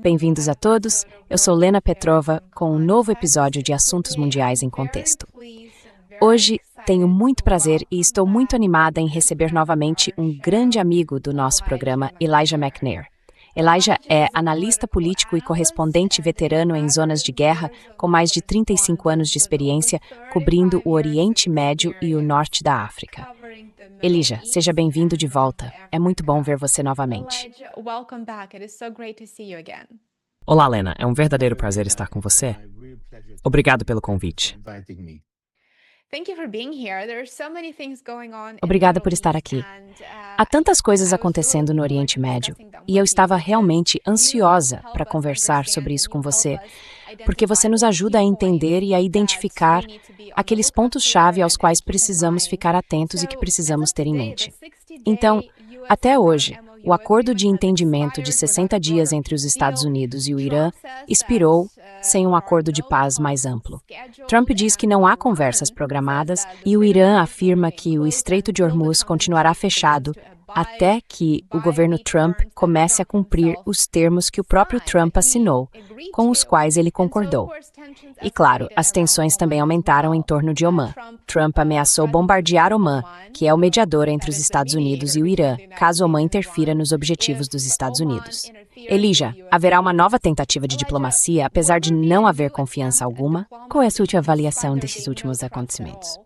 Bem-vindos a todos, eu sou Lena Petrova com um novo episódio de Assuntos Mundiais em Contexto. Hoje tenho muito prazer e estou muito animada em receber novamente um grande amigo do nosso programa, Elijah McNair. Elijah é analista político e correspondente veterano em zonas de guerra, com mais de 35 anos de experiência cobrindo o Oriente Médio e o Norte da África. Elijah, seja bem-vindo de volta. É muito bom ver você novamente. Olá, Lena. É um verdadeiro prazer estar com você. Obrigado pelo convite. Obrigada por estar aqui. Há tantas coisas acontecendo no Oriente Médio e eu estava realmente ansiosa para conversar sobre isso com você, porque você nos ajuda a entender e a identificar aqueles pontos-chave aos quais precisamos ficar atentos e que precisamos ter em mente. Então, até hoje, o acordo de entendimento de 60 dias entre os Estados Unidos e o Irã expirou sem um acordo de paz mais amplo. Trump diz que não há conversas programadas e o Irã afirma que o Estreito de Hormuz continuará fechado até que o governo Trump comece a cumprir os termos que o próprio Trump assinou, com os quais ele concordou. E claro, as tensões também aumentaram em torno de Omã. Trump ameaçou bombardear Omã, que é o mediador entre os Estados Unidos e o Irã, caso Omã interfira nos objetivos dos Estados Unidos. Elijah, haverá uma nova tentativa de diplomacia, apesar de não haver confiança alguma? Qual é a sua avaliação desses últimos acontecimentos?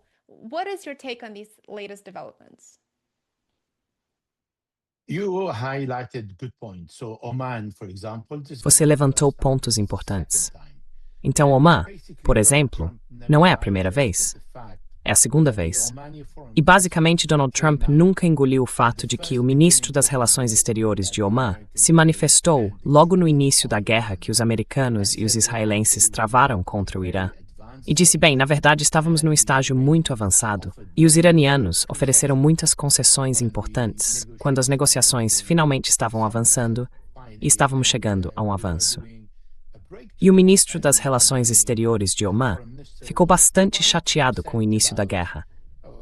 Você levantou pontos importantes. Então, Omã, por exemplo, não é a primeira vez. É a segunda vez. E basicamente Donald Trump nunca engoliu o fato de que o ministro das Relações Exteriores de Omã se manifestou logo no início da guerra que os americanos e os israelenses travaram contra o Irã. E disse, bem, na verdade estávamos num estágio muito avançado e os iranianos ofereceram muitas concessões importantes quando as negociações finalmente estavam avançando e estávamos chegando a um avanço. E o ministro das Relações Exteriores de Omã ficou bastante chateado com o início da guerra,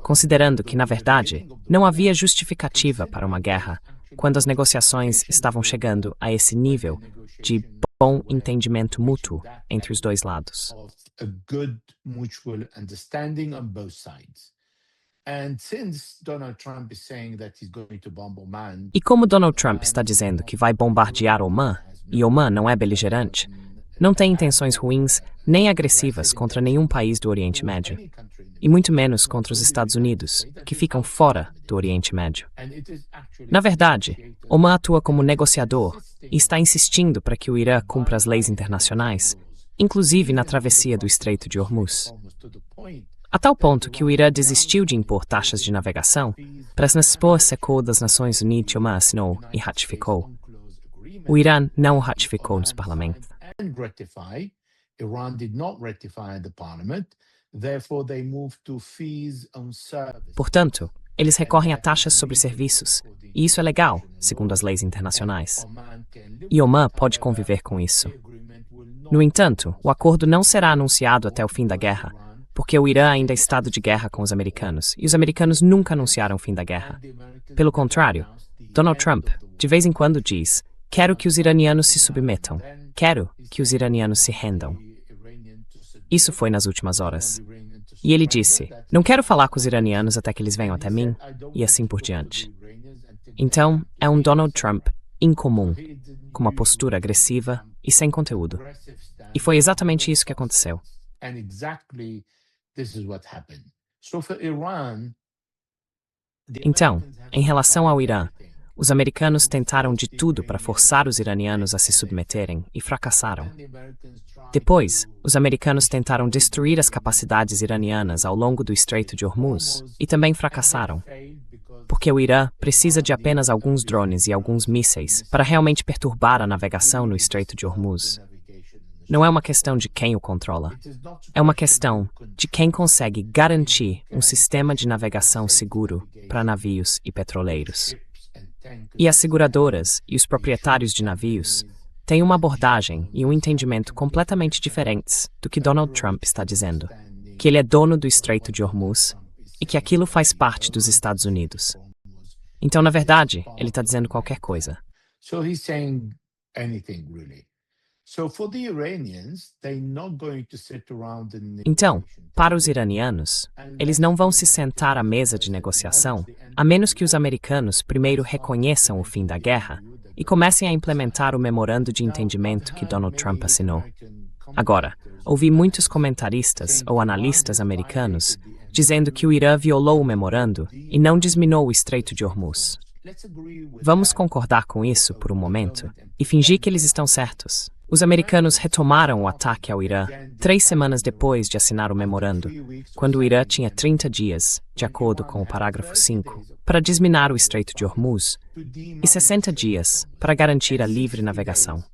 considerando que, na verdade, não havia justificativa para uma guerra quando as negociações estavam chegando a esse nível de bom entendimento mútuo entre os dois lados. E como Donald Trump está dizendo que vai bombardear Omã, e Omã não é beligerante, não tem intenções ruins nem agressivas contra nenhum país do Oriente Médio, e muito menos contra os Estados Unidos, que ficam fora do Oriente Médio. Na verdade, Omã atua como negociador e está insistindo para que o Irã cumpra as leis internacionais, inclusive na travessia do Estreito de Hormuz. A tal ponto que o Irã desistiu de impor taxas de navegação para transpor esse acordo das Nações Unidas que Omã assinou e ratificou. O Irã não o ratificou nos parlamentos. Portanto, eles recorrem a taxas sobre serviços, e isso é legal, segundo as leis internacionais. E Omã pode conviver com isso. No entanto, o acordo não será anunciado até o fim da guerra, porque o Irã ainda é estado de guerra com os americanos, e os americanos nunca anunciaram o fim da guerra. Pelo contrário, Donald Trump, de vez em quando, diz: quero que os iranianos se submetam, quero que os iranianos se rendam. Isso foi nas últimas horas. E ele disse, não quero falar com os iranianos até que eles venham até mim, e assim por diante. Então, é um Donald Trump incomum, com uma postura agressiva e sem conteúdo. E foi exatamente isso que aconteceu. Então, em relação ao Irã, os americanos tentaram de tudo para forçar os iranianos a se submeterem e fracassaram. Depois, os americanos tentaram destruir as capacidades iranianas ao longo do Estreito de Hormuz e também fracassaram, porque o Irã precisa de apenas alguns drones e alguns mísseis para realmente perturbar a navegação no Estreito de Hormuz. Não é uma questão de quem o controla. É uma questão de quem consegue garantir um sistema de navegação seguro para navios e petroleiros. E as seguradoras e os proprietários de navios têm uma abordagem e um entendimento completamente diferentes do que Donald Trump está dizendo, que ele é dono do Estreito de Hormuz e que aquilo faz parte dos Estados Unidos. Então, na verdade, ele está dizendo qualquer coisa. So he's saying anything really. So for the Iranians, they're not going to sit around the Então, negotiation para os table. iranianos, eles não vão se sentar à mesa de negociação, a menos que os americanos primeiro reconheçam o fim da guerra e comecem a implementar o memorando de entendimento que Donald Trump assinou. Agora, ouvi muitos comentaristas ou analistas americanos dizendo que o Irã violou o memorando e não desminou o Estreito de Hormuz. Vamos concordar com isso por um momento e fingir que eles estão certos. Os americanos retomaram o ataque ao Irã 3 semanas depois de assinar o memorando, quando o Irã tinha 30 dias, de acordo com o parágrafo 5, para desminar o Estreito de Hormuz e 60 dias para garantir a livre navegação.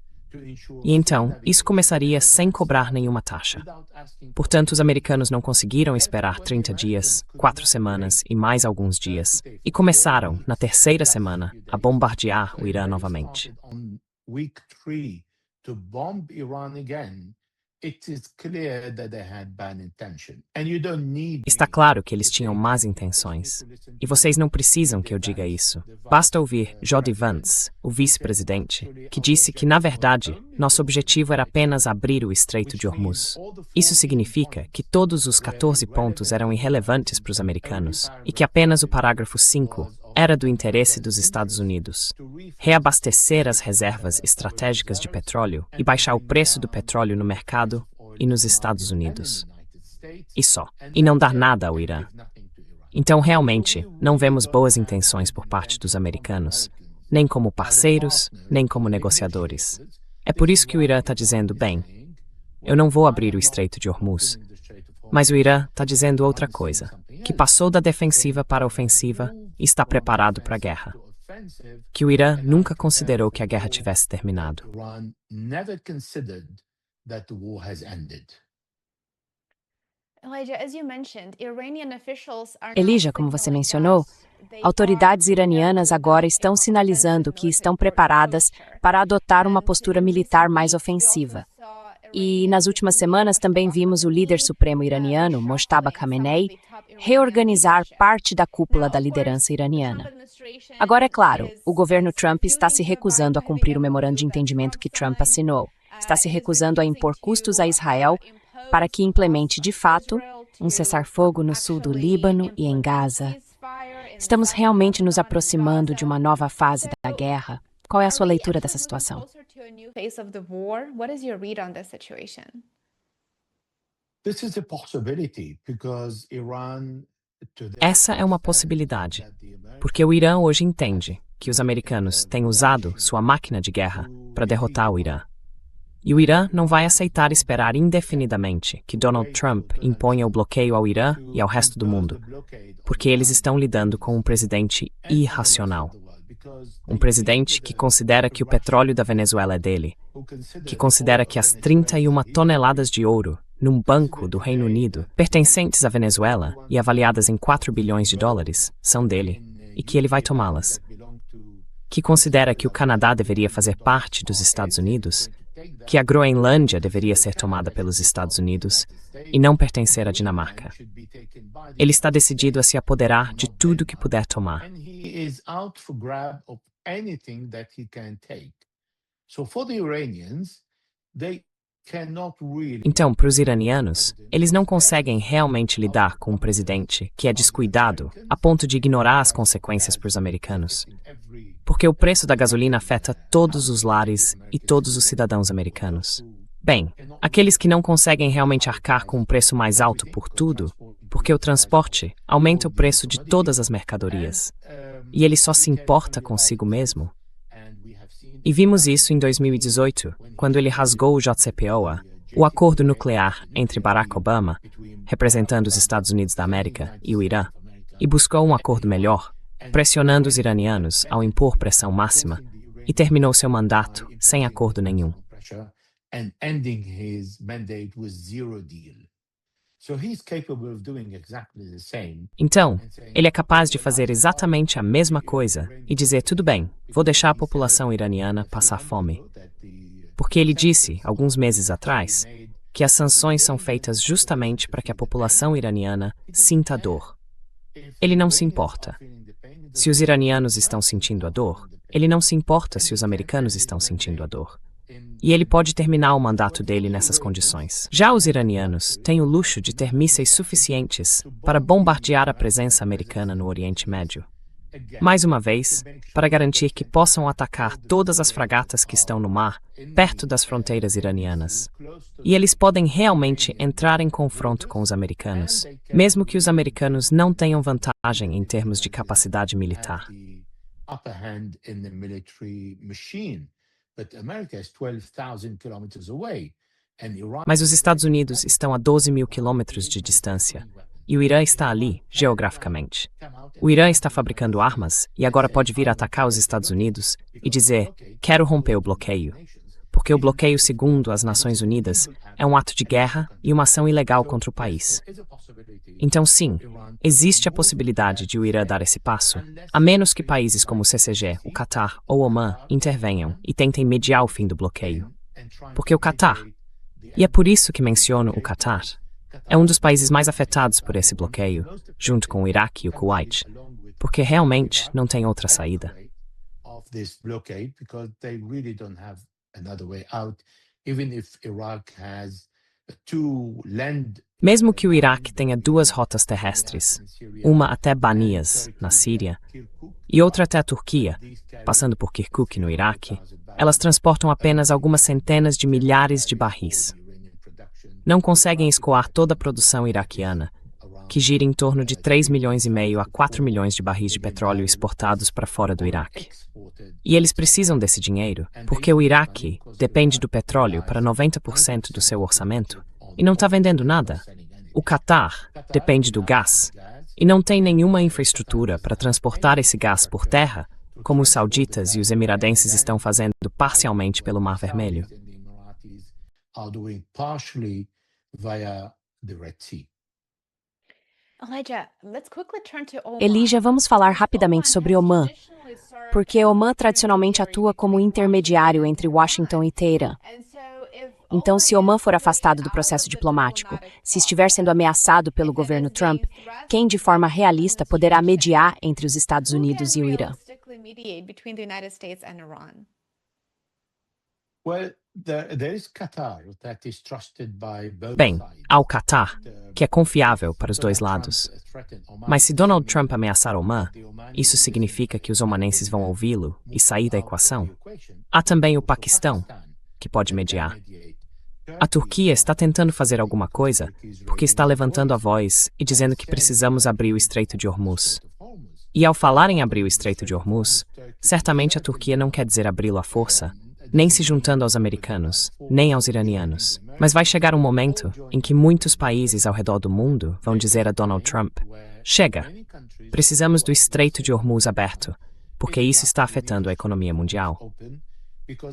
E então, isso começaria sem cobrar nenhuma taxa. Portanto, os americanos não conseguiram esperar 30 dias, 4 semanas e mais alguns dias, e começaram, na terceira semana, a bombardear o Irã novamente. To bomb Iran again, it is clear that they had bad intention. And you don't need Está claro que eles tinham más intenções. E vocês não precisam que eu diga isso. Basta ouvir J.D. Vance, o vice-presidente, que disse que, na verdade, nosso objetivo era apenas abrir o Estreito de Hormuz. Isso significa que todos os 14 pontos eram irrelevantes para os americanos e que apenas o parágrafo 5 era do interesse dos Estados Unidos. Reabastecer as reservas estratégicas de petróleo e baixar o preço do petróleo no mercado e nos Estados Unidos. E só. E não dar nada ao Irã. Então, realmente, não vemos boas intenções por parte dos americanos, nem como parceiros, nem como negociadores. É por isso que o Irã está dizendo, bem, eu não vou abrir o Estreito de Hormuz. Mas o Irã está dizendo outra coisa, que passou da defensiva para a ofensiva e está preparado para a guerra. Que o Irã nunca considerou que a guerra tivesse terminado. Elijah, como você mencionou, autoridades iranianas agora estão sinalizando que estão preparadas para adotar uma postura militar mais ofensiva. E nas últimas semanas também vimos o líder supremo iraniano, Mojtaba Khamenei, reorganizar parte da cúpula da liderança iraniana. Agora, é claro, o governo Trump está se recusando a cumprir o memorando de entendimento que Trump assinou. Está se recusando a impor custos a Israel para que implemente, de fato, um cessar-fogo no sul do Líbano e em Gaza. Estamos realmente nos aproximando de uma nova fase da guerra. Qual é a sua leitura dessa situação? Essa é uma possibilidade, porque o Irã hoje entende que os americanos têm usado sua máquina de guerra para derrotar o Irã. E o Irã não vai aceitar esperar indefinidamente que Donald Trump imponha o bloqueio ao Irã e ao resto do mundo, porque eles estão lidando com um presidente irracional. Um presidente que considera que o petróleo da Venezuela é dele, que considera que as 31 toneladas de ouro num banco do Reino Unido, pertencentes à Venezuela e avaliadas em 4 bilhões de dólares, são dele, e que ele vai tomá-las. Que considera que o Canadá deveria fazer parte dos Estados Unidos, que a Groenlândia deveria ser tomada pelos Estados Unidos e não pertencer à Dinamarca. Ele está decidido a se apoderar de tudo que puder tomar. Então, para os iranianos, eles não conseguem realmente lidar com um presidente que é descuidado a ponto de ignorar as consequências para os americanos. Porque o preço da gasolina afeta todos os lares e todos os cidadãos americanos. Bem, aqueles que não conseguem realmente arcar com um preço mais alto por tudo, porque o transporte aumenta o preço de todas as mercadorias. E ele só se importa consigo mesmo. E vimos isso em 2018, quando ele rasgou o JCPOA, o acordo nuclear entre Barack Obama, representando os Estados Unidos da América, e o Irã, e buscou um acordo melhor, pressionando os iranianos ao impor pressão máxima, e terminou seu mandato sem acordo nenhum. Então, ele é capaz de fazer exatamente a mesma coisa e dizer, tudo bem, vou deixar a população iraniana passar fome. Porque ele disse, alguns meses atrás, que as sanções são feitas justamente para que a população iraniana sinta a dor. Ele não se importa. Se os iranianos estão sentindo a dor, Ele não se importa se os americanos estão sentindo a dor. E ele pode terminar o mandato dele nessas condições. Já os iranianos têm o luxo de ter mísseis suficientes para bombardear a presença americana no Oriente Médio. Mais uma vez, para garantir que possam atacar todas as fragatas que estão no mar, perto das fronteiras iranianas. E eles podem realmente entrar em confronto com os americanos, mesmo que os americanos não tenham vantagem em termos de capacidade militar. Mas os Estados Unidos estão a 12 mil quilômetros de distância, e o Irã está ali, geograficamente. O Irã está fabricando armas e agora pode vir atacar os Estados Unidos e dizer: quero romper o bloqueio. Porque o bloqueio, segundo as Nações Unidas, é um ato de guerra e uma ação ilegal contra o país. Então, sim, existe a possibilidade de o Irã dar esse passo, a menos que países como o CCG, o Catar ou Omã intervenham e tentem mediar o fim do bloqueio. Porque o Catar, e é por isso que menciono o Catar, é um dos países mais afetados por esse bloqueio, junto com o Iraque e o Kuwait, porque realmente não tem outra saída. Mesmo que o Iraque tenha duas rotas terrestres, uma até Banias, na Síria, e outra até a Turquia, passando por Kirkuk, no Iraque, elas transportam apenas algumas centenas de milhares de barris. Não conseguem escoar toda a produção iraquiana, que gira em torno de 3,5 milhões a 4 milhões de barris de petróleo exportados para fora do Iraque. E eles precisam desse dinheiro, porque o Iraque depende do petróleo para 90% do seu orçamento e não está vendendo nada. O Catar depende do gás e não tem nenhuma infraestrutura para transportar esse gás por terra, como os sauditas e os emiradenses estão fazendo parcialmente pelo Mar Vermelho. Elijah, vamos falar rapidamente sobre Omã, porque Omã tradicionalmente atua como intermediário entre Washington e Teherã. Então, se Omã for afastado do processo diplomático, se estiver sendo ameaçado pelo governo Trump, quem de forma realista poderá mediar entre os Estados Unidos e o Irã? Bem, há o Catar, que é confiável para os dois lados. Mas se Donald Trump ameaçar Omã, isso significa que os omanenses vão ouvi-lo e sair da equação. Há também o Paquistão, que pode mediar. A Turquia está tentando fazer alguma coisa porque está levantando a voz e dizendo que precisamos abrir o Estreito de Hormuz. E ao falar em abrir o Estreito de Hormuz, certamente a Turquia não quer dizer abri-lo à força, nem se juntando aos americanos, nem aos iranianos. Mas vai chegar um momento em que muitos países ao redor do mundo vão dizer a Donald Trump: chega, precisamos do Estreito de Hormuz aberto, porque isso está afetando a economia mundial.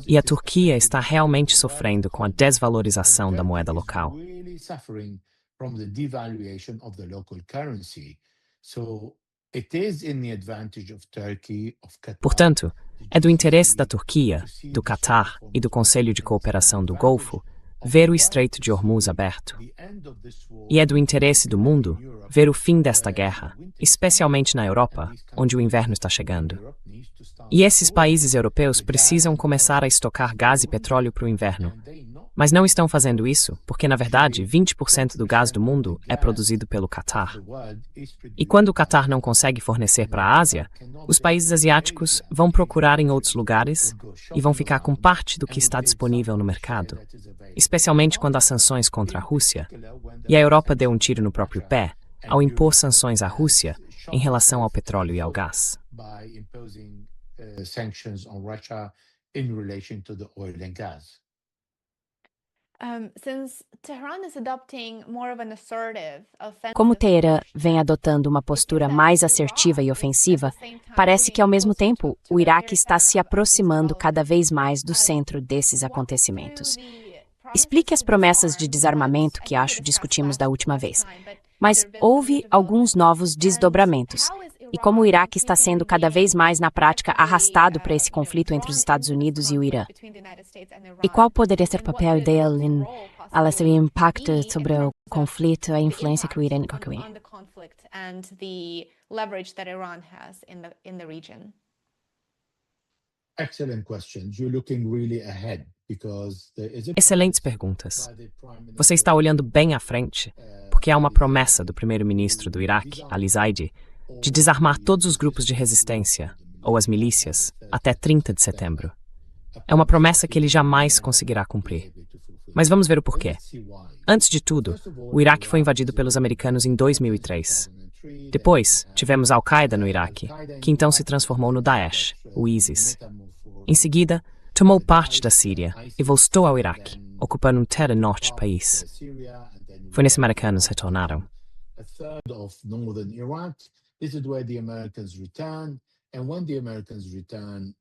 E a Turquia está realmente sofrendo com a desvalorização da moeda local. Portanto, é do interesse da Turquia, do Catar e do Conselho de Cooperação do Golfo ver o Estreito de Hormuz aberto. E é do interesse do mundo ver o fim desta guerra, especialmente na Europa, onde o inverno está chegando. E esses países europeus precisam começar a estocar gás e petróleo para o inverno. Mas não estão fazendo isso porque, na verdade, 20% do gás do mundo é produzido pelo Catar. E quando o Catar não consegue fornecer para a Ásia, os países asiáticos vão procurar em outros lugares e vão ficar com parte do que está disponível no mercado, especialmente quando há sanções contra a Rússia. E a Europa deu um tiro no próprio pé ao impor sanções à Rússia em relação ao petróleo e ao gás. Como Teherã vem adotando uma postura mais assertiva e ofensiva, parece que, ao mesmo tempo, o Iraque está se aproximando cada vez mais do centro desses acontecimentos. Explique as promessas de desarmamento que acho discutimos da última vez. Mas houve alguns novos desdobramentos. E como o Iraque está sendo cada vez mais, na prática, arrastado para esse conflito entre os Estados Unidos e o Irã. E qual poderia ser o papel dele em esse impacto sobre o conflito, a influência que o Irã tem? Excellent questions. You're looking really ahead because there is a Excelentes perguntas. Você está olhando bem à frente, porque há uma promessa do primeiro-ministro do Iraque, Ali Zaidi, de desarmar todos os grupos de resistência, ou as milícias, até 30 de setembro. É uma promessa que ele jamais conseguirá cumprir. Mas vamos ver o porquê. Antes de tudo, o Iraque foi invadido pelos americanos em 2003. Depois, tivemos Al-Qaeda no Iraque, que então se transformou no Daesh, o ISIS. Em seguida, tomou parte da Síria e voltou ao Iraque, ocupando um terra norte do país. Foi nesse que americanos retornaram. a third of northern Iraq. This is where the Americans returned. And when the Americans returned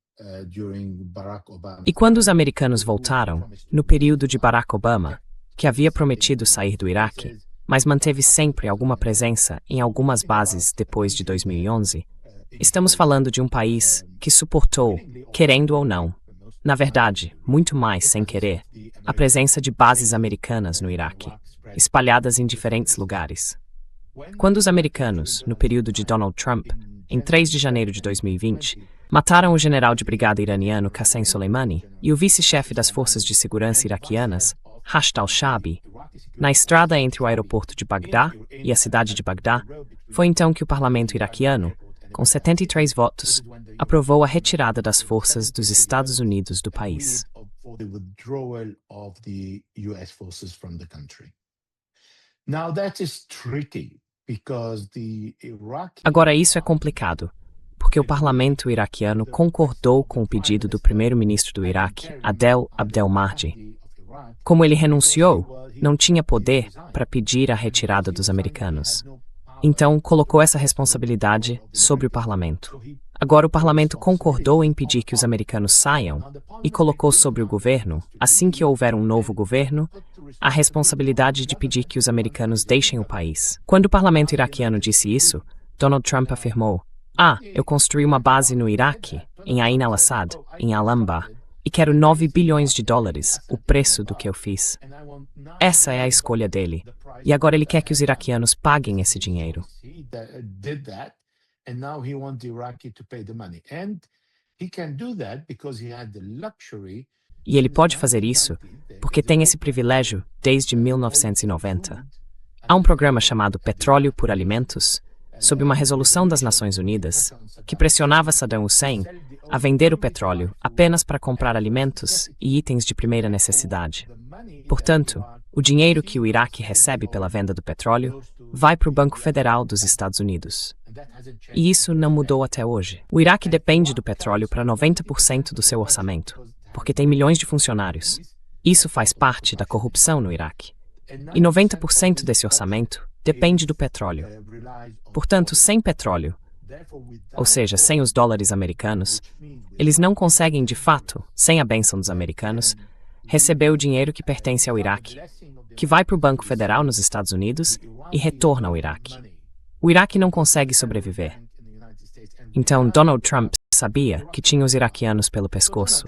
during Barack Obama. E quando os americanos voltaram, no período de Barack Obama, que havia prometido sair do Iraque, mas manteve sempre alguma presença em algumas bases depois de 2011, estamos falando de um país que suportou, querendo ou não, na verdade, muito mais sem querer, a presença de bases americanas no Iraque, espalhadas em diferentes lugares. Quando os americanos, no período de Donald Trump, em 3 de janeiro de 2020, mataram o general de brigada iraniano Qassem Soleimani e o vice-chefe das forças de segurança iraquianas, Hashd al-Shaabi, na estrada entre o aeroporto de Bagdá e a cidade de Bagdá, foi então que o parlamento iraquiano, com 73 votos, aprovou a retirada das forças dos Estados Unidos do país. Agora, isso é complicado, porque o parlamento iraquiano concordou com o pedido do primeiro-ministro do Iraque, Adel Abdel-Mahdi. Como ele renunciou, não tinha poder para pedir a retirada dos americanos. Então, colocou essa responsabilidade sobre o parlamento. Agora, o parlamento concordou em pedir que os americanos saiam e colocou sobre o governo, assim que houver um novo governo, a responsabilidade de pedir que os americanos deixem o país. Quando o parlamento iraquiano disse isso, Donald Trump afirmou: eu construí uma base no Iraque, em Ain al-Assad, em Al-Anbar, e quero 9 bilhões de dólares, o preço do que eu fiz. Essa é a escolha dele. E agora ele quer que os iraquianos paguem esse dinheiro. E ele pode fazer isso porque tem esse privilégio desde 1990. Há um programa chamado Petróleo por Alimentos, sob uma resolução das Nações Unidas, que pressionava Saddam Hussein a vender o petróleo apenas para comprar alimentos e itens de primeira necessidade. Portanto, o dinheiro que o Iraque recebe pela venda do petróleo vai para o Banco Federal dos Estados Unidos. E isso não mudou até hoje. O Iraque depende do petróleo para 90% do seu orçamento, porque tem milhões de funcionários. Isso faz parte da corrupção no Iraque. E 90% desse orçamento depende do petróleo. Portanto, sem petróleo, ou seja, sem os dólares americanos, eles não conseguem, de fato, sem a bênção dos americanos, receber o dinheiro que pertence ao Iraque, que vai para o Banco Federal nos Estados Unidos e retorna ao Iraque. O Iraque não consegue sobreviver. Então, Donald Trump sabia que tinha os iraquianos pelo pescoço.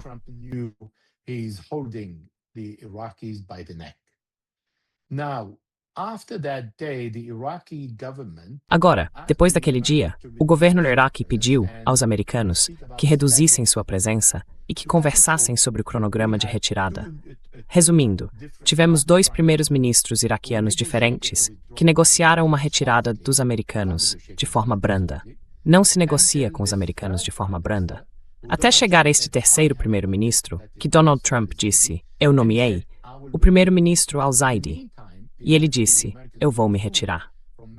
Agora, depois daquele dia, o governo do Iraque pediu aos americanos que reduzissem sua presença e que conversassem sobre o cronograma de retirada. Resumindo, tivemos 2 primeiros ministros iraquianos diferentes que negociaram uma retirada dos americanos de forma branda. Não se negocia com os americanos de forma branda. Até chegar a este terceiro primeiro-ministro, que Donald Trump disse: "Eu nomeei", o primeiro-ministro Al-Zaidi. E ele disse: "Eu vou me retirar".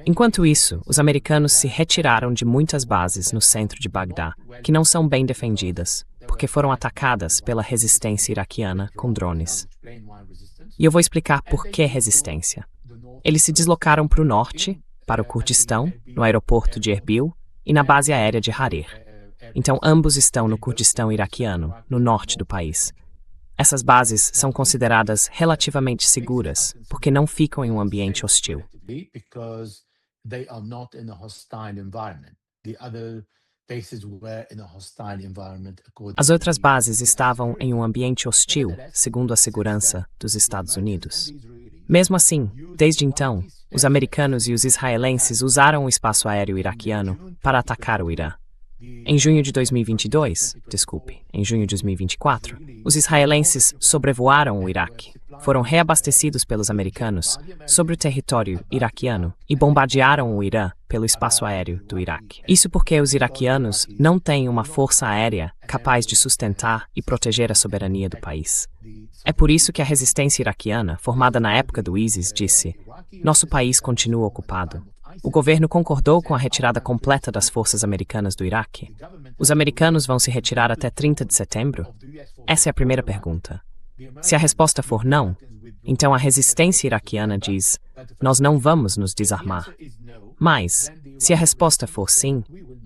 Enquanto isso, os americanos se retiraram de muitas bases no centro de Bagdá, que não são bem defendidas, porque foram atacadas pela resistência iraquiana com drones. E eu vou explicar por que resistência. Eles se deslocaram para o norte, para o Kurdistão, no aeroporto de Erbil e na base aérea de Harir. Então, ambos estão no Kurdistão iraquiano, no norte do país. Essas bases são consideradas relativamente seguras, porque não ficam em um ambiente hostil. As outras bases estavam em um ambiente hostil, segundo a segurança dos Estados Unidos. Mesmo assim, desde então, os americanos e os israelenses usaram o espaço aéreo iraquiano para atacar o Irã. Em junho de 2022, em junho de 2024, os israelenses sobrevoaram o Iraque, foram reabastecidos pelos americanos sobre o território iraquiano e bombardearam o Irã pelo espaço aéreo do Iraque. Isso porque os iraquianos não têm uma força aérea capaz de sustentar e proteger a soberania do país. É por isso que a resistência iraquiana, formada na época do ISIS, disse: "Nosso país continua ocupado." O governo concordou com a retirada completa das forças americanas do Iraque. Os americanos vão se retirar até 30 de setembro? Essa é a primeira pergunta. Se a resposta for não, então a resistência iraquiana diz: "Nós não vamos nos desarmar." Mas, se a resposta for sim,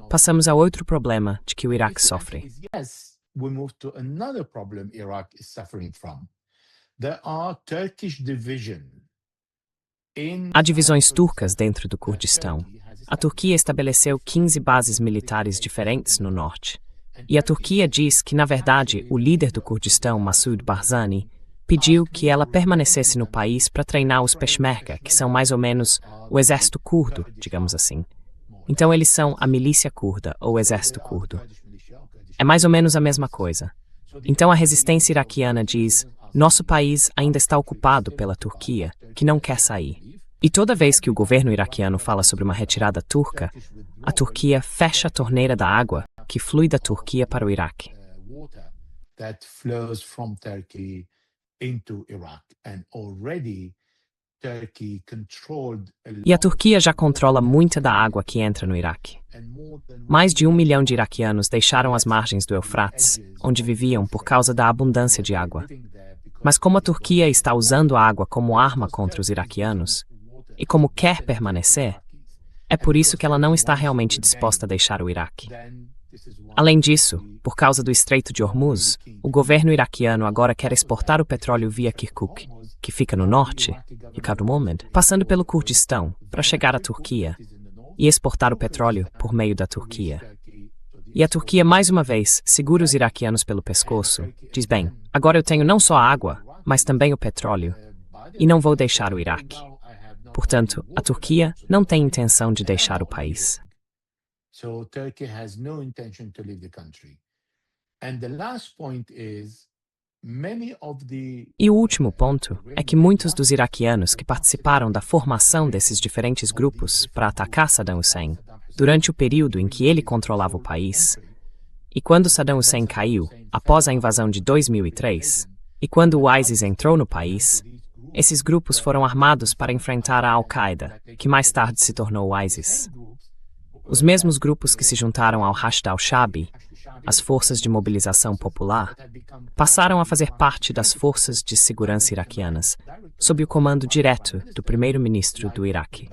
passamos a outro problema de que o Iraque sofre. We move to another problem Iraq is suffering from. There are Turkish division. Há divisões turcas dentro do Kurdistão. A Turquia estabeleceu 15 bases militares diferentes no norte. E a Turquia diz que, na verdade, o líder do Kurdistão, Massoud Barzani, pediu que ela permanecesse no país para treinar os Peshmerga, que são mais ou menos o exército curdo, digamos assim. Então eles são a milícia curda, ou exército curdo. É mais ou menos a mesma coisa. Então a resistência iraquiana diz: "Nosso país ainda está ocupado pela Turquia, que não quer sair." E toda vez que o governo iraquiano fala sobre uma retirada turca, a Turquia fecha a torneira da água que flui da Turquia para o Iraque. E a Turquia já controla muita da água que entra no Iraque. Mais de 1 milhão de iraquianos deixaram as margens do Eufrates, onde viviam por causa da abundância de água. Mas como a Turquia está usando a água como arma contra os iraquianos, e como quer permanecer, é por isso que ela não está realmente disposta a deixar o Iraque. Além disso, por causa do Estreito de Hormuz, o governo iraquiano agora quer exportar o petróleo via Kirkuk, que fica no norte, passando pelo Kurdistão, para chegar à Turquia, e exportar o petróleo por meio da Turquia. E a Turquia, mais uma vez, segura os iraquianos pelo pescoço, diz: "Bem, agora eu tenho não só a água, mas também o petróleo, e não vou deixar o Iraque." Portanto, a Turquia não tem intenção de deixar o país. So Turkey has no intention to leave the country. And the last point is E o último ponto é que muitos dos iraquianos que participaram da formação desses diferentes grupos para atacar Saddam Hussein, durante o período em que ele controlava o país, e quando Saddam Hussein caiu, após a invasão de 2003, e quando o ISIS entrou no país, esses grupos foram armados para enfrentar a Al-Qaeda, que mais tarde se tornou o ISIS. Os mesmos grupos que se juntaram ao Hashd al-Shaabi, as Forças de Mobilização Popular, passaram a fazer parte das Forças de Segurança iraquianas, sob o comando direto do primeiro-ministro do Iraque.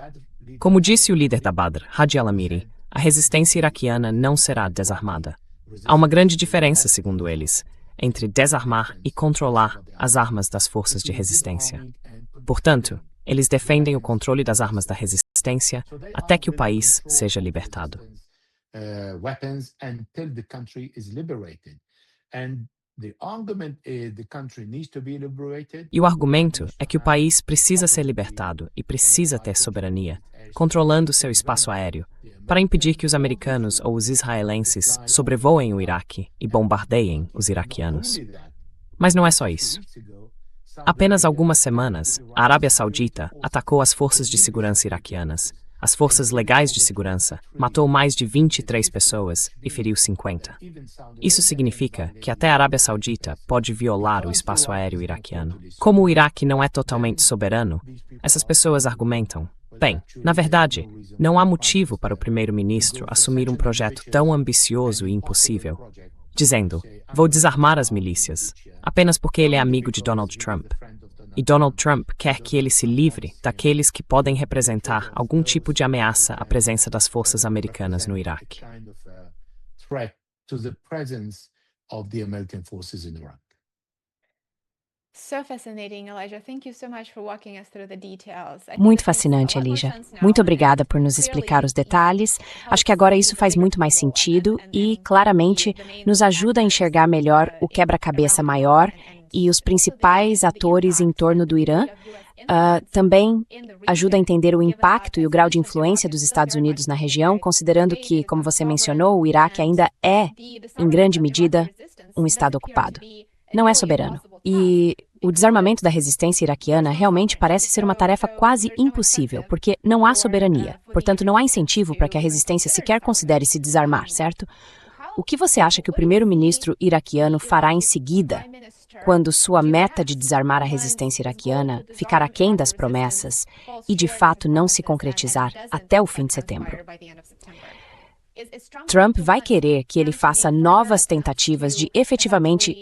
Como disse o líder da Badr, Hadi al-Amiri, a resistência iraquiana não será desarmada. Há uma grande diferença, segundo eles, entre desarmar e controlar as armas das forças de resistência. Portanto, eles defendem o controle das armas da resistência até que o país seja libertado. E o argumento é que o país precisa ser libertado e precisa ter soberania, controlando seu espaço aéreo, para impedir que os americanos ou os israelenses sobrevoem o Iraque e bombardeiem os iraquianos. Mas não é só isso. Apenas algumas semanas, a Arábia Saudita atacou as forças de segurança iraquianas. As forças legais de segurança matou mais de 23 pessoas e feriu 50. Isso significa que até a Arábia Saudita pode violar o espaço aéreo iraquiano. Como o Iraque não é totalmente soberano, essas pessoas argumentam: bem, na verdade, não há motivo para o primeiro-ministro assumir um projeto tão ambicioso e impossível, dizendo: vou desarmar as milícias, apenas porque ele é amigo de Donald Trump. E Donald Trump quer que ele se livre daqueles que podem representar algum tipo de ameaça à presença das forças americanas no Iraque. Muito fascinante, Elijah. Muito obrigada por nos explicar os detalhes. Acho que agora isso faz muito mais sentido e, claramente, nos ajuda a enxergar melhor o quebra-cabeça maior e os principais atores em torno do Irã. Também ajuda a entender o impacto e o grau de influência dos Estados Unidos na região, considerando que, como você mencionou, o Iraque ainda é, em grande medida, um Estado ocupado. Não é soberano. E o desarmamento da resistência iraquiana realmente parece ser uma tarefa quase impossível, porque não há soberania. Portanto, não há incentivo para que a resistência sequer considere se desarmar, certo? O que você acha que o primeiro-ministro iraquiano fará em seguida, quando sua meta de desarmar a resistência iraquiana ficar aquém das promessas e, de fato, não se concretizar até o fim de setembro? Trump vai querer que ele faça novas tentativas de efetivamente,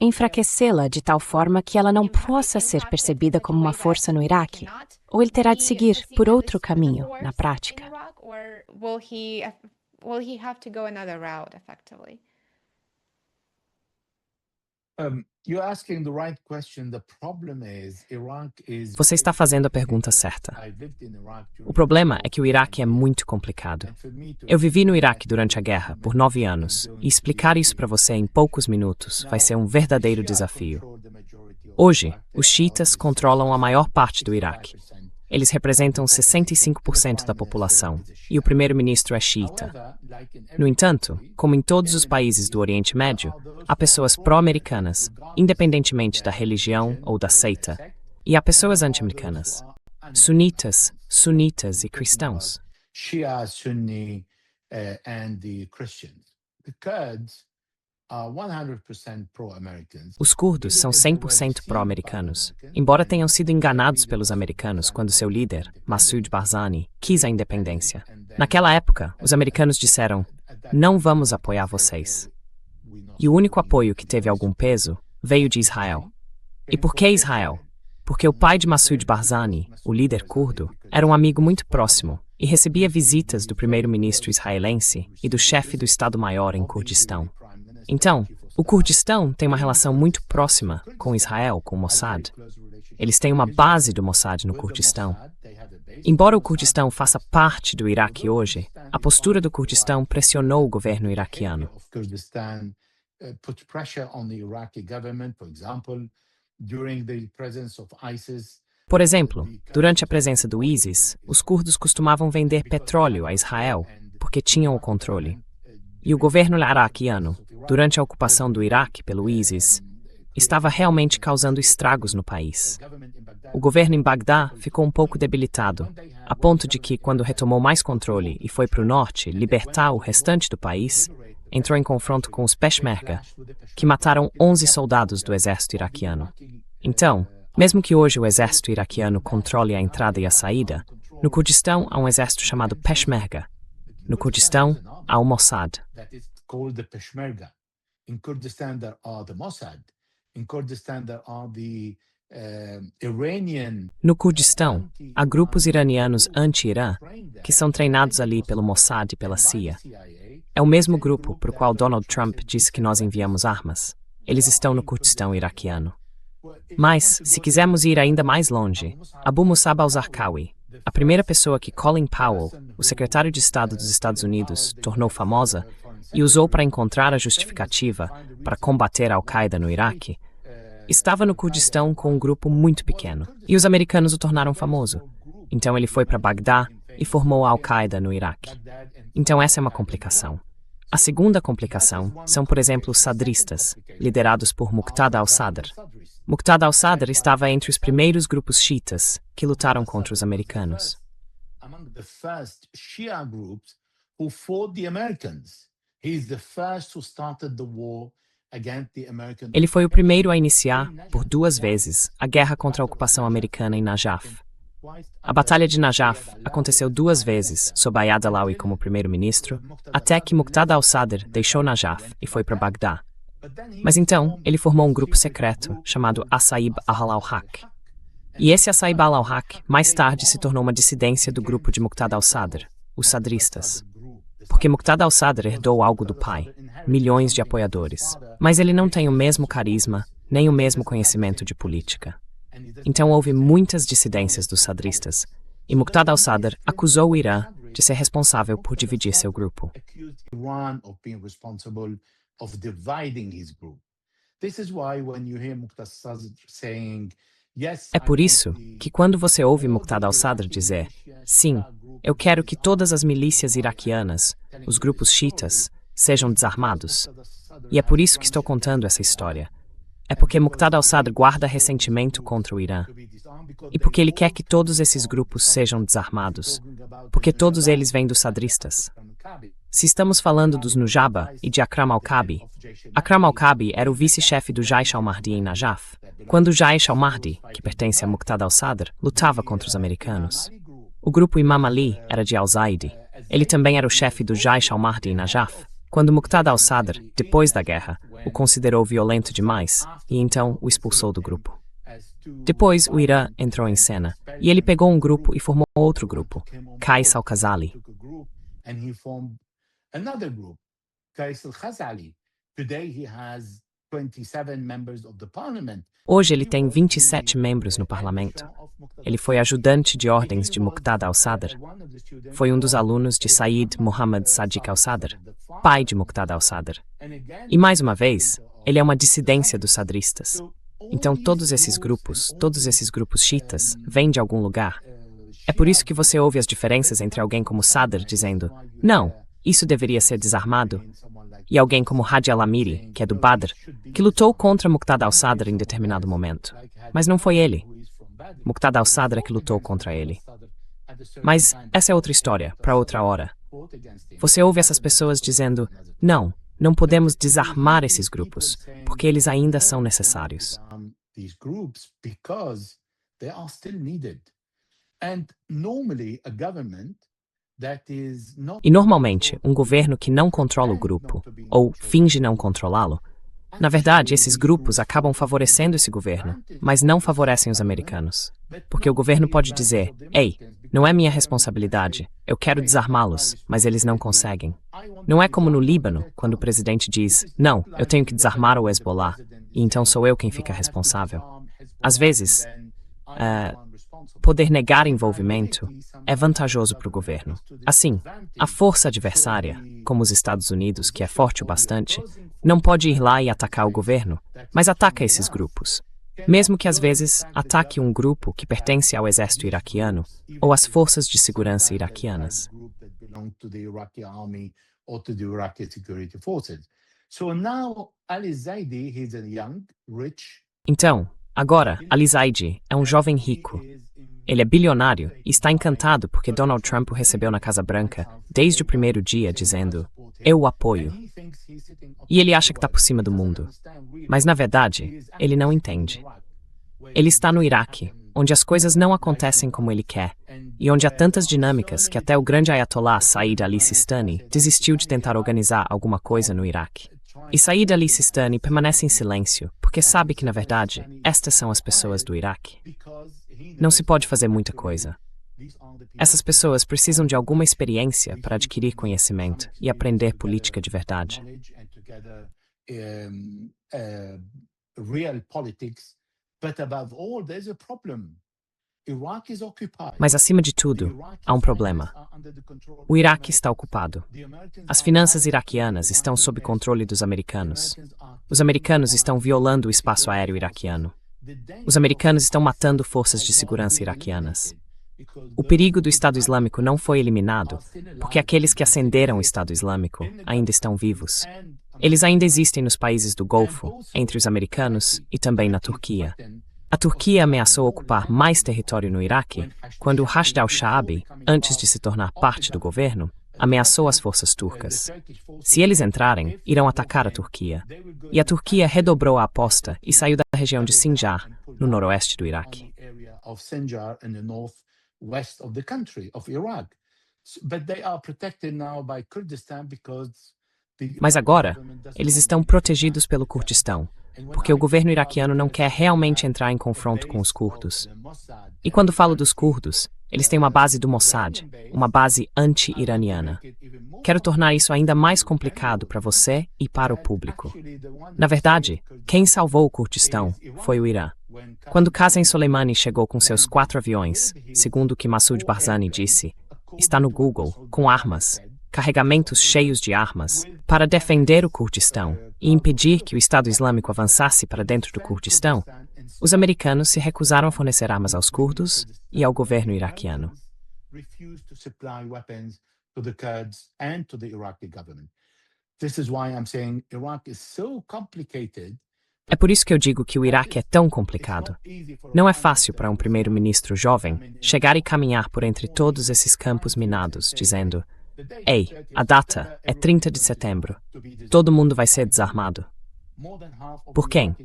enfraquecê-la de tal forma que ela não possa ser percebida como uma força no Iraque? Ou ele terá de seguir por outro caminho, na prática? Você está fazendo a pergunta certa. O problema é que o Iraque é muito complicado. Eu vivi no Iraque durante a guerra por 9 anos, e explicar isso para você em poucos minutos vai ser um verdadeiro desafio. Hoje, os xiitas controlam a maior parte do Iraque. Eles representam 65% da população, e o primeiro-ministro é xiita. No entanto, como em todos os países do Oriente Médio, há pessoas pró-americanas, independentemente da religião ou da seita, e há pessoas anti-americanas, sunitas e cristãos. Shia, Sunni, and the Christians. The Kurds are 100% pro-Americans. Os curdos são 100% pró-americanos, embora tenham sido enganados pelos americanos quando seu líder, Massoud Barzani, quis a independência. Naquela época, os americanos disseram, não vamos apoiar vocês. E o único apoio que teve algum peso veio de Israel. E por que Israel? Porque o pai de Massoud Barzani, o líder curdo, era um amigo muito próximo e recebia visitas do primeiro-ministro israelense e do chefe do Estado-Maior em Kurdistão. Então, o Kurdistão tem uma relação muito próxima com Israel, com o Mossad. Eles têm uma base do Mossad no Kurdistão. Embora o Kurdistão faça parte do Iraque hoje, a postura do Kurdistão pressionou o governo iraquiano. Por exemplo, durante a presença do ISIS, os curdos costumavam vender petróleo a Israel, porque tinham o controle. E o governo iraquiano, durante a ocupação do Iraque pelo ISIS, estava realmente causando estragos no país. O governo em Bagdá ficou um pouco debilitado, a ponto de que, quando retomou mais controle e foi para o norte libertar o restante do país, entrou em confronto com os Peshmerga, que mataram 11 soldados do exército iraquiano. Então, mesmo que hoje o exército iraquiano controle a entrada e a saída, no Kurdistão há um exército chamado Peshmerga. No Kurdistão há o Mossad. No Kurdistão, há grupos iranianos anti-Irã que são treinados ali pelo Mossad e pela CIA. É o mesmo grupo para o qual Donald Trump disse que nós enviamos armas. Eles estão no Kurdistão iraquiano. Mas, se quisermos ir ainda mais longe, Abu Musab al-Zarqawi, a primeira pessoa que Colin Powell, o secretário de Estado dos Estados Unidos, tornou famosa e usou para encontrar a justificativa para combater a Al-Qaeda no Iraque, estava no Kurdistão com um grupo muito pequeno, e os americanos o tornaram famoso. Então ele foi para Bagdá e formou a Al-Qaeda no Iraque. Então essa é uma complicação. A segunda complicação são, por exemplo, os sadristas, liderados por Muqtada al-Sadr. Muqtada al-Sadr estava entre os primeiros grupos xiitas que lutaram contra os americanos. Ele foi o primeiro a iniciar, por 2 vezes, a guerra contra a ocupação americana em Najaf. A Batalha de Najaf aconteceu 2 vezes, sob Ayad Allawi como primeiro-ministro, até que Muqtada al-Sadr deixou Najaf e foi para Bagdá. Mas então, ele formou um grupo secreto chamado Asaib al-Haq. E esse Asaib al-Haq, mais tarde, se tornou uma dissidência do grupo de Muqtada al-Sadr, os sadristas. Porque Muqtada al-Sadr herdou algo do pai, milhões de apoiadores. Mas ele não tem o mesmo carisma, nem o mesmo conhecimento de política. Então houve muitas dissidências dos sadristas, e Muqtada al-Sadr acusou o Irã de ser responsável por dividir seu grupo. É por isso que quando você ouve Muqtada al-Sadr dizer, sim, eu quero que todas as milícias iraquianas, os grupos xiitas, sejam desarmados. E é por isso que estou contando essa história. É porque Muqtada al-Sadr guarda ressentimento contra o Irã. E porque ele quer que todos esses grupos sejam desarmados. Porque todos eles vêm dos sadristas. Se estamos falando dos Nujaba e de Akram al-Kabi, Akram al-Kabi era o vice-chefe do Jaish al-Mahdi em Najaf, quando o Jaish al-Mahdi, que pertence a Muqtada al-Sadr, lutava contra os americanos. O grupo Imam Ali era de al-Zaidi. Ele também era o chefe do Jaish al-Mahdi em Najaf, quando Muqtada al-Sadr, depois da guerra, o considerou violento demais e então o expulsou do grupo. Depois, o Irã entrou em cena e ele pegou um grupo e formou outro grupo, Qais al-Khazali. Hoje ele tem 27 membros no parlamento. Ele foi ajudante de ordens de Muqtada al-Sadr. Foi um dos alunos de Sayyid Muhammad Sadiq al-Sadr, pai de Muqtada al-Sadr. E mais uma vez, ele é uma dissidência dos sadristas. Então todos esses grupos xiitas, vêm de algum lugar. É por isso que você ouve as diferenças entre alguém como Sadr dizendo, não, isso deveria ser desarmado, e alguém como Hadi al-Amiri, que é do Badr, que lutou contra Muqtada al-Sadr em determinado momento. Mas não foi ele. Muqtada al-Sadr é que lutou contra ele. Mas essa é outra história, para outra hora. Você ouve essas pessoas dizendo, não podemos desarmar esses grupos, porque eles ainda são necessários. E normalmente, um governo que não controla o grupo, ou finge não controlá-lo, na verdade, esses grupos acabam favorecendo esse governo, mas não favorecem os americanos. Porque o governo pode dizer, ei, não é minha responsabilidade, eu quero desarmá-los, mas eles não conseguem. Não é como no Líbano, quando o presidente diz, não, eu tenho que desarmar o Hezbollah, e então sou eu quem fica responsável. Às vezes, poder negar envolvimento é vantajoso para o governo. Assim, a força adversária, como os Estados Unidos, que é forte o bastante, não pode ir lá e atacar o governo, mas ataca esses grupos. Mesmo que às vezes ataque um grupo que pertence ao exército iraquiano ou às forças de segurança iraquianas. Então, agora, Ali Zaidi é um jovem rico. Ele é bilionário e está encantado porque Donald Trump o recebeu na Casa Branca desde o primeiro dia dizendo, eu o apoio. E ele acha que está por cima do mundo. Mas na verdade, ele não entende. Ele está no Iraque, onde as coisas não acontecem como ele quer, e onde há tantas dinâmicas que até o grande Ayatollah Said Ali Sistani desistiu de tentar organizar alguma coisa no Iraque. E Said Ali Sistani permanece em silêncio, porque sabe que, na verdade, estas são as pessoas do Iraque. Não se pode fazer muita coisa. Essas pessoas precisam de alguma experiência para adquirir conhecimento e aprender política de verdade. Mas, acima de tudo, há um problema. O Iraque está ocupado. As finanças iraquianas estão sob controle dos americanos. Os americanos estão violando o espaço aéreo iraquiano. Os americanos estão matando forças de segurança iraquianas. O perigo do Estado Islâmico não foi eliminado, porque aqueles que ascenderam o Estado Islâmico ainda estão vivos. Eles ainda existem nos países do Golfo, entre os americanos e também na Turquia. A Turquia ameaçou ocupar mais território no Iraque quando Rashid al-Shaabi, antes de se tornar parte do governo, ameaçou as forças turcas. Se eles entrarem, irão atacar a Turquia. E a Turquia redobrou a aposta e saiu da região de Sinjar, no noroeste do Iraque. Mas agora, eles estão protegidos pelo Kurdistão, porque o governo iraquiano não quer realmente entrar em confronto com os curdos. E quando falo dos curdos, Eles têm uma base do Mossad, uma base anti-iraniana. Quero tornar isso ainda mais complicado para você e para o público. Na verdade, quem salvou o Kurdistão foi o Irã. Quando Qasem Soleimani chegou com seus 4 aviões, segundo o que Massoud Barzani disse, está no Google, com armas, carregamentos cheios de armas, para defender o Kurdistão e impedir que o Estado Islâmico avançasse para dentro do Kurdistão, os americanos se recusaram a fornecer armas aos curdos e ao governo iraquiano. É por isso que eu digo que o Iraque é tão complicado. Não é fácil para um primeiro-ministro jovem chegar e caminhar por entre todos esses campos minados, dizendo: "Ei, a data é 30 de setembro. Todo mundo vai ser desarmado." Por quem?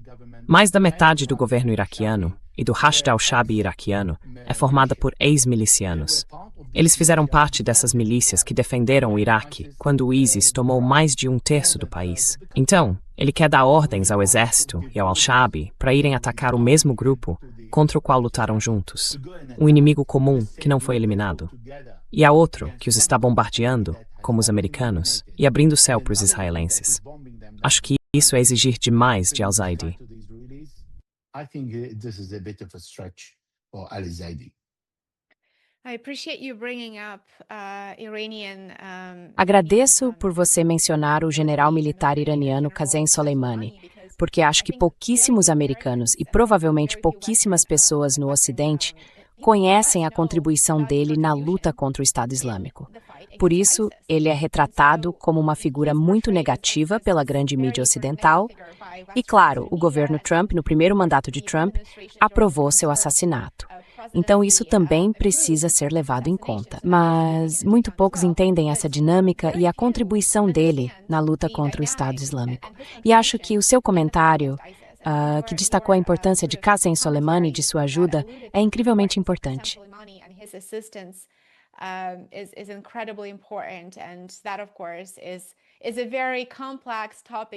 Mais da metade do governo iraquiano e do Hashd al-Shaabi iraquiano é formada por ex-milicianos. Eles fizeram parte dessas milícias que defenderam o Iraque quando o ISIS tomou mais de 1/3 do país. Então, ele quer dar ordens ao exército e ao al-Shaabi para irem atacar o mesmo grupo contra o qual lutaram juntos. Um inimigo comum que não foi eliminado. E há outro que os está bombardeando, como os americanos, e abrindo o céu para os israelenses. Acho que isso é exigir demais de al-Zaidi. Agradeço por você mencionar o general militar iraniano Qasem Soleimani, porque acho que pouquíssimos americanos e provavelmente pouquíssimas pessoas no Ocidente conhecem a contribuição dele na luta contra o Estado Islâmico. Por isso, ele é retratado como uma figura muito negativa pela grande mídia ocidental e, claro, o governo Trump, no primeiro mandato de Trump, aprovou seu assassinato. Então, isso também precisa ser levado em conta. Mas muito poucos entendem essa dinâmica e a contribuição dele na luta contra o Estado Islâmico. E acho que o seu comentário, que destacou a importância de Qasem Soleimani e de sua ajuda, é incrivelmente importante.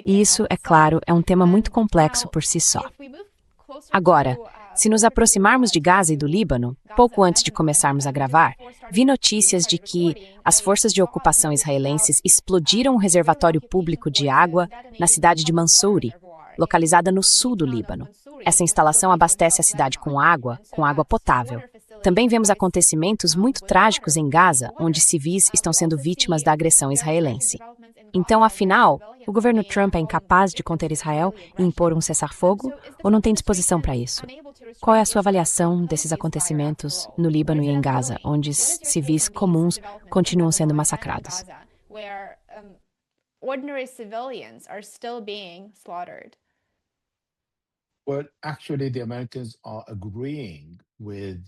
Isso, é claro, é um tema muito complexo por si só. Agora, se nos aproximarmos de Gaza e do Líbano, pouco antes de começarmos a gravar, vi notícias de que as forças de ocupação israelenses explodiram um reservatório público de água na cidade de Mansouri, localizada no sul do Líbano. Essa instalação abastece a cidade com água potável. Também vemos acontecimentos muito trágicos em Gaza, onde civis estão sendo vítimas da agressão israelense. Então, afinal, o governo Trump é incapaz de conter Israel e impor um cessar-fogo ou não tem disposição para isso? Qual é a sua avaliação desses acontecimentos no Líbano e em Gaza, onde civis comuns continuam sendo massacrados?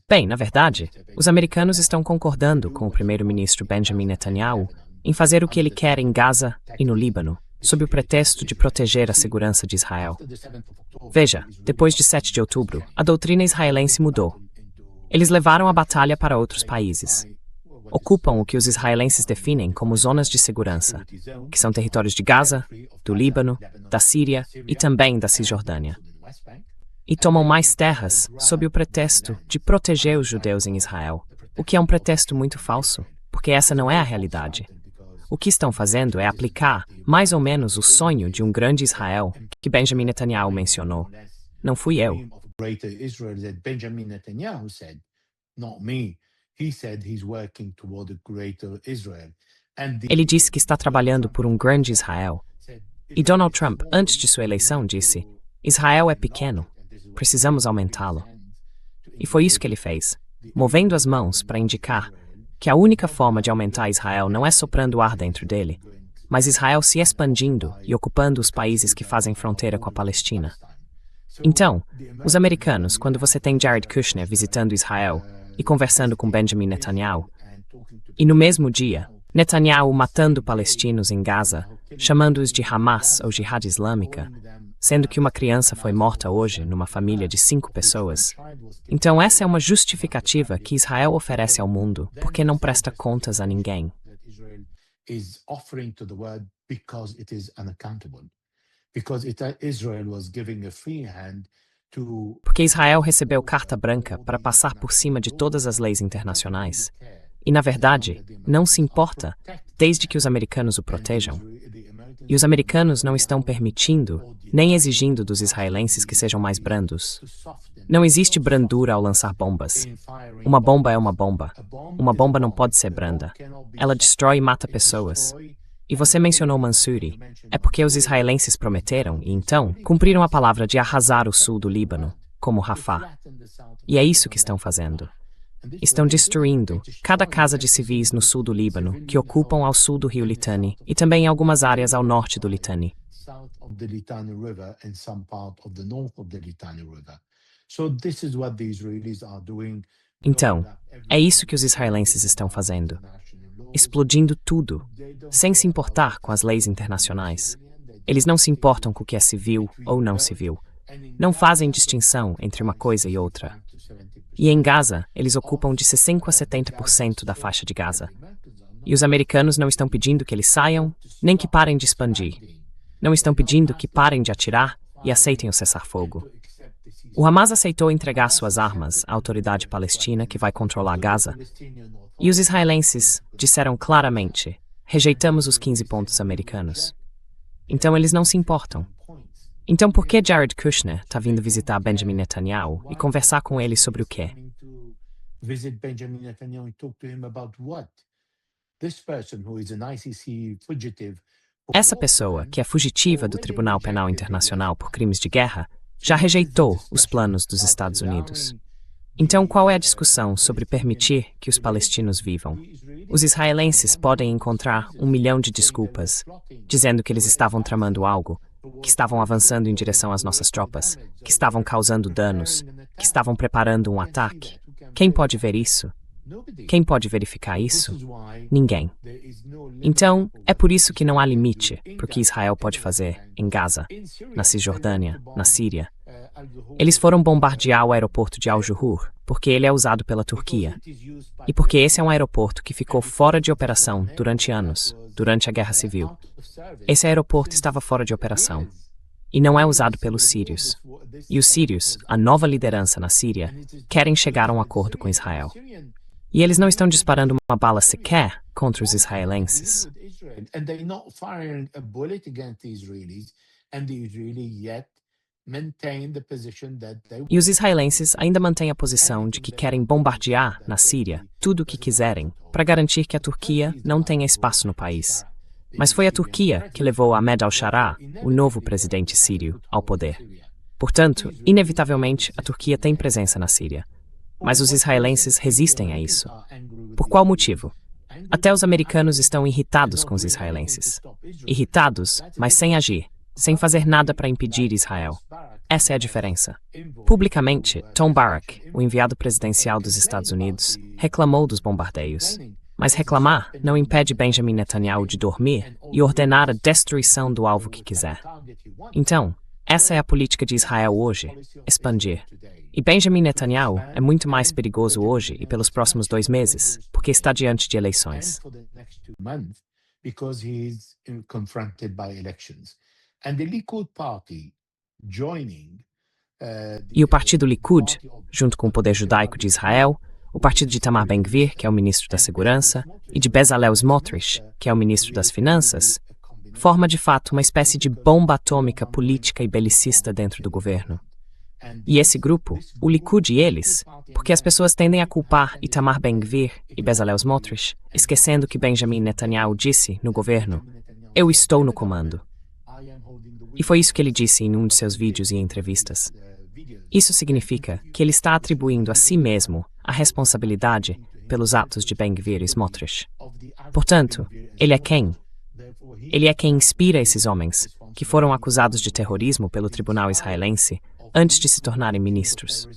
Bem, na verdade, os americanos estão concordando com o primeiro-ministro Benjamin Netanyahu em fazer o que ele quer em Gaza e no Líbano, sob o pretexto de proteger a segurança de Israel. Veja, depois de 7 de outubro, a doutrina israelense mudou. Eles levaram a batalha para outros países. Ocupam o que os israelenses definem como zonas de segurança, que são territórios de Gaza, do Líbano, da Síria e também da Cisjordânia. E tomam mais terras sob o pretexto de proteger os judeus em Israel, o que é um pretexto muito falso, porque essa não é a realidade. O que estão fazendo é aplicar, mais ou menos, o sonho de um grande Israel que Benjamin Netanyahu mencionou. Não fui eu. Ele disse que está trabalhando por um grande Israel. E Donald Trump, antes de sua eleição, disse: Israel é pequeno, precisamos aumentá-lo. E foi isso que ele fez, movendo as mãos para indicar que a única forma de aumentar Israel não é soprando ar dentro dele, mas Israel se expandindo e ocupando os países que fazem fronteira com a Palestina. Então, os americanos, quando você tem Jared Kushner visitando Israel e conversando com Benjamin Netanyahu, e no mesmo dia, Netanyahu matando palestinos em Gaza, chamando-os de Hamas ou Jihad Islâmica, sendo que uma criança foi morta hoje numa família de 5 pessoas. Então essa é uma justificativa que Israel oferece ao mundo, porque não presta contas a ninguém. Porque Israel recebeu carta branca para passar por cima de todas as leis internacionais. E, na verdade, não se importa, desde que os americanos o protejam. E os americanos não estão permitindo, nem exigindo dos israelenses que sejam mais brandos. Não existe brandura ao lançar bombas. Uma bomba é uma bomba. Uma bomba não pode ser branda. Ela destrói e mata pessoas. E você mencionou Mansouri. É porque os israelenses prometeram, e então, cumpriram a palavra de arrasar o sul do Líbano, como Rafah. E é isso que estão fazendo. Estão destruindo cada casa de civis no sul do Líbano, que ocupam ao sul do rio Litani, e também em algumas áreas ao norte do Litani. Então, é isso que os israelenses estão fazendo. Explodindo tudo, sem se importar com as leis internacionais. Eles não se importam com o que é civil ou não civil. Não fazem distinção entre uma coisa e outra. E em Gaza, eles ocupam de 60% a 70% da faixa de Gaza. E os americanos não estão pedindo que eles saiam, nem que parem de expandir. Não estão pedindo que parem de atirar e aceitem o cessar-fogo. O Hamas aceitou entregar suas armas à autoridade palestina que vai controlar Gaza. E os israelenses disseram claramente: rejeitamos os 15 pontos americanos. Então eles não se importam. Então por que Jared Kushner está vindo visitar Benjamin Netanyahu e conversar com ele sobre o quê? Essa pessoa, que é fugitiva do Tribunal Penal Internacional por crimes de guerra, já rejeitou os planos dos Estados Unidos. Então, qual é a discussão sobre permitir que os palestinos vivam? Os israelenses podem encontrar 1 milhão de desculpas, dizendo que eles estavam tramando algo, que estavam avançando em direção às nossas tropas, que estavam causando danos, que estavam preparando um ataque. Quem pode ver isso? Quem pode verificar isso? Ninguém. Então, é por isso que não há limite para o que Israel pode fazer em Gaza, na Cisjordânia, na Síria. Eles foram bombardear o aeroporto de Al-Juhur, porque ele é usado pela Turquia. E porque esse é um aeroporto que ficou fora de operação durante anos, durante a Guerra Civil. Esse aeroporto estava fora de operação. E não é usado pelos sírios. E os sírios, a nova liderança na Síria, querem chegar a um acordo com Israel. E eles não estão disparando uma bala sequer contra os israelenses. E os israelenses ainda mantêm a posição de que querem bombardear, na Síria, tudo o que quiserem, para garantir que a Turquia não tenha espaço no país. Mas foi a Turquia que levou Ahmed al-Shara, o novo presidente sírio, ao poder. Portanto, inevitavelmente, a Turquia tem presença na Síria. Mas os israelenses resistem a isso. Por qual motivo? Até os americanos estão irritados com os israelenses. Irritados, mas sem agir, sem fazer nada para impedir Israel. Essa é a diferença. Publicamente, Tom Barrack, o enviado presidencial dos Estados Unidos, reclamou dos bombardeios. Mas reclamar não impede Benjamin Netanyahu de dormir e ordenar a destruição do alvo que quiser. Então, essa é a política de Israel hoje, expandir. E Benjamin Netanyahu é muito mais perigoso hoje e pelos próximos 2 meses, porque está diante de eleições. E o partido Likud, junto com o poder judaico de Israel, o partido de Itamar Ben-Gvir, que é o ministro da Segurança, e de Bezalel Smotrich, que é o ministro das Finanças, forma de fato uma espécie de bomba atômica política e belicista dentro do governo. E esse grupo, o Likud e eles, porque as pessoas tendem a culpar Itamar Ben-Gvir e Bezalel Smotrich, esquecendo que Benjamin Netanyahu disse no governo: "Eu estou no comando." E foi isso que ele disse em um de seus vídeos e entrevistas. Isso significa que ele está atribuindo a si mesmo a responsabilidade pelos atos de Ben-Gvir e Smotrich. Portanto, ele é quem? Ele é quem inspira esses homens, que foram acusados de terrorismo pelo tribunal israelense antes de se tornarem ministros.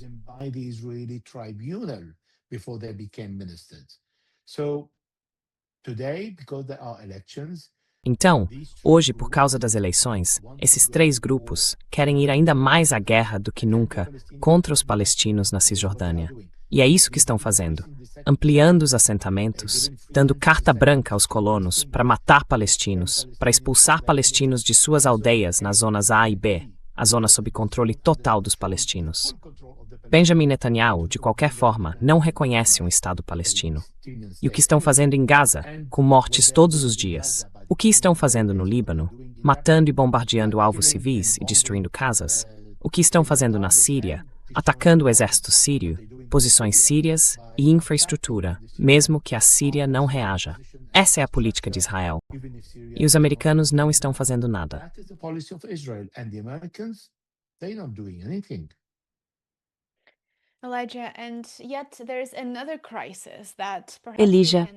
Então, hoje, por causa das eleições, esses 3 grupos querem ir ainda mais à guerra do que nunca contra os palestinos na Cisjordânia. E é isso que estão fazendo, ampliando os assentamentos, dando carta branca aos colonos para matar palestinos, para expulsar palestinos de suas aldeias nas zonas A e B, a zona sob controle total dos palestinos. Benjamin Netanyahu, de qualquer forma, não reconhece um Estado palestino. E o que estão fazendo em Gaza, com mortes todos os dias? O que estão fazendo no Líbano, matando e bombardeando alvos civis e destruindo casas? O que estão fazendo na Síria, atacando o exército sírio, posições sírias e infraestrutura, mesmo que a Síria não reaja? Essa é a política de Israel. E os americanos não estão fazendo nada. Elijah,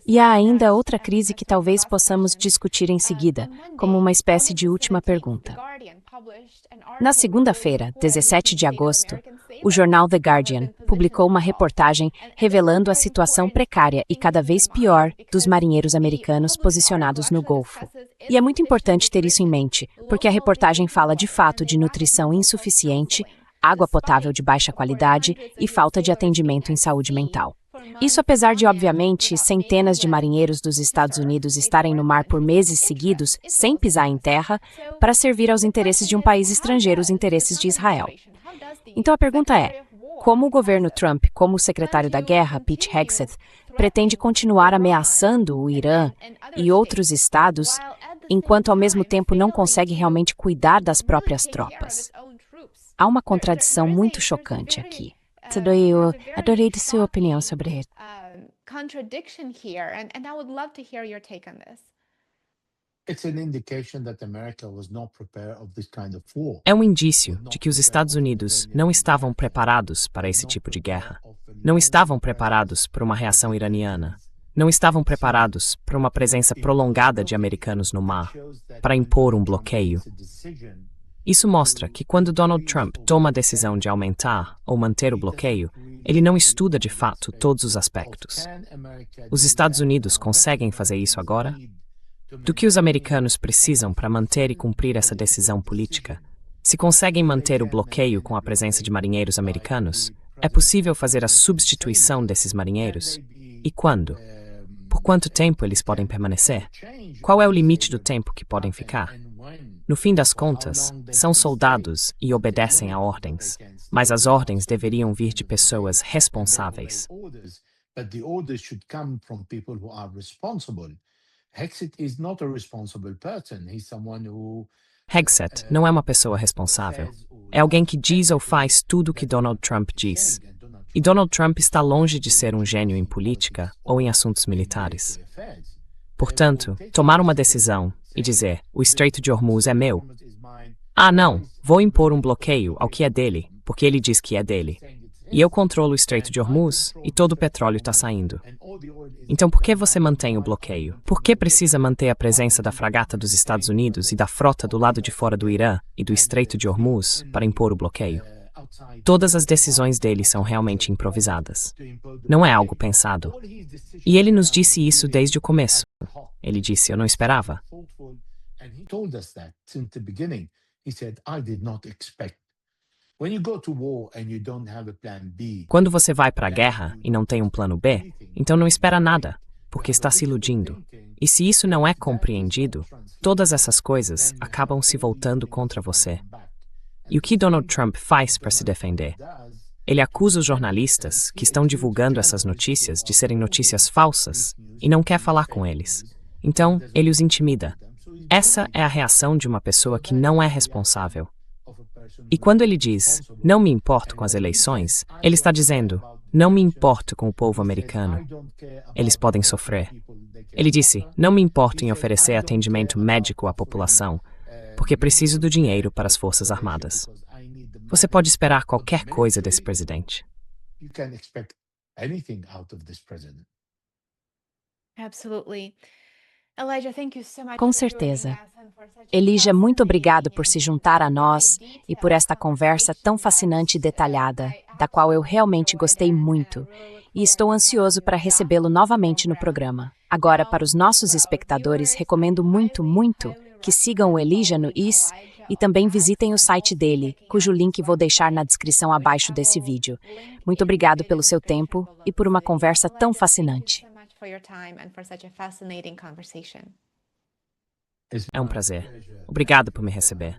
e há ainda outra crise que talvez possamos discutir em seguida, como uma espécie de última pergunta. Na segunda-feira, 17 de agosto, o jornal The Guardian publicou uma reportagem revelando a situação precária e cada vez pior dos marinheiros americanos posicionados no Golfo. E é muito importante ter isso em mente, porque a reportagem fala de fato de nutrição insuficiente, água potável de baixa qualidade e falta de atendimento em saúde mental. Isso apesar de, obviamente, centenas de marinheiros dos Estados Unidos estarem no mar por meses seguidos, sem pisar em terra, para servir aos interesses de um país estrangeiro, os interesses de Israel. Então a pergunta é, como o governo Trump, como o secretário da Guerra, Pete Hegseth, pretende continuar ameaçando o Irã e outros estados, enquanto ao mesmo tempo não consegue realmente cuidar das próprias tropas? Há uma contradição muito chocante aqui. Eu adorei sua opinião sobre isso. É um indício de que os Estados Unidos não estavam preparados para esse tipo de guerra. Não estavam preparados para uma reação iraniana. Não estavam preparados para uma presença prolongada de americanos no mar, para impor um bloqueio. Isso mostra que quando Donald Trump toma a decisão de aumentar ou manter o bloqueio, ele não estuda de fato todos os aspectos. Os Estados Unidos conseguem fazer isso agora? Do que os americanos precisam para manter e cumprir essa decisão política? Se conseguem manter o bloqueio com a presença de marinheiros americanos, é possível fazer a substituição desses marinheiros? E quando? Por quanto tempo eles podem permanecer? Qual é o limite do tempo que podem ficar? No fim das contas, são soldados e obedecem a ordens, mas as ordens deveriam vir de pessoas responsáveis. Hegseth não é uma pessoa responsável. É alguém que diz ou faz tudo o que Donald Trump diz. E Donald Trump está longe de ser um gênio em política ou em assuntos militares. Portanto, tomar uma decisão e dizer, o Estreito de Hormuz é meu. Ah, não, vou impor um bloqueio ao que é dele, porque ele diz que é dele. E eu controlo o Estreito de Hormuz e todo o petróleo está saindo. Então por que você mantém o bloqueio? Por que precisa manter a presença da fragata dos Estados Unidos e da frota do lado de fora do Irã e do Estreito de Hormuz para impor o bloqueio? Todas as decisões dele são realmente improvisadas. Não é algo pensado. E ele nos disse isso desde o começo. Ele disse, eu não esperava. Quando você vai para a guerra e não tem um plano B, então não espera nada, porque está se iludindo. E se isso não é compreendido, todas essas coisas acabam se voltando contra você. E o que Donald Trump faz para se defender? Ele acusa os jornalistas que estão divulgando essas notícias de serem notícias falsas e não quer falar com eles. Então, ele os intimida. Essa é a reação de uma pessoa que não é responsável. E quando ele diz, não me importo com as eleições, ele está dizendo, não me importo com o povo americano. Eles podem sofrer. Ele disse, não me importo em oferecer atendimento médico à população, porque preciso do dinheiro para as Forças Armadas. Você pode esperar qualquer coisa desse presidente. Com certeza. Elijah, muito obrigado por se juntar a nós e por esta conversa tão fascinante e detalhada, da qual eu realmente gostei muito. E estou ansioso para recebê-lo novamente no programa. Agora, para os nossos espectadores, recomendo muito, muito que sigam o Elijah no X e também visitem o site dele, cujo link vou deixar na descrição abaixo desse vídeo. Muito obrigado pelo seu tempo e por uma conversa tão fascinante. É um prazer. Obrigado por me receber.